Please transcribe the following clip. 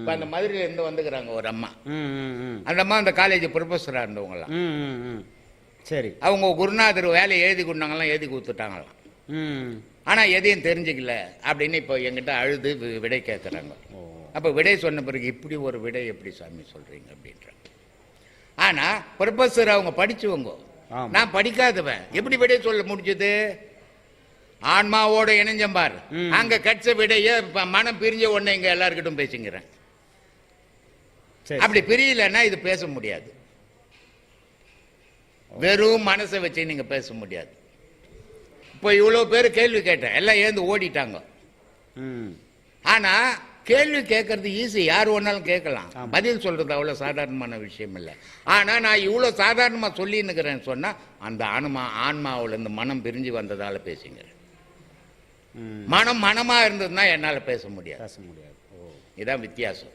இப்போ அந்த மதுரையிலேருந்து வந்துக்கிறாங்க ஒரு அம்மா. அந்த அம்மா அந்த காலேஜ் ப்ரொஃபஸராக இருந்தவங்களாம். சரி. அவங்க குருநாதர் வேலையை எழுதி கொடுத்தாங்களாம், எழுதி கொடுத்துட்டாங்களாம். ஆனால் எதையும் தெரிஞ்சுக்கல அப்படின்னு இப்போ எங்கிட்ட அழுது விடை கேட்குறாங்க. அப்போ விடை சொன்ன பிறகு இப்படி ஒரு விடை எப்படி சாமி சொல்கிறீங்க அப்படின்றாங்க. ஆனால் ப்ரொஃபஸர் அவங்க படிச்சுவங்க, நான் படிக்காதவன், எப்படி விடை சொல்ல முடிஞ்சது? ஆன்மாவோட இணைஞ்சம்பார், அங்கே கட்ச விடைய மனம் பிரிஞ்ச உடனே இங்கே எல்லாருக்கிட்டும் பேசிக்கிறேன். அப்படி பிரியலன்னா இது பேச முடியாது. வெறும் மனசை வச்சு நீங்க பேச முடியாது. இப்போ இவ்வளவு பேர் கேள்வி கேட்டேன், எல்லாம் ஏந்து ஓடிட்டாங்க. ஆனா கேள்வி கேட்கறது ஈஸி, யார் வேணாலும் கேட்கலாம். பதில் சொல்றது அவ்வளவு சாதாரணமான விஷயம் இல்லை. ஆனா நான் இவ்வளவு சாதாரணமா சொல்லின்னுக்கிறேன்னு சொன்னா அந்த ஆன்மாவுல இருந்து மனம் பிரிஞ்சு வந்ததால பேசுங்கிறேன். மனமா இருந்ததுன்னா என்னால பேச முடியாது. இதான் வித்தியாசம்.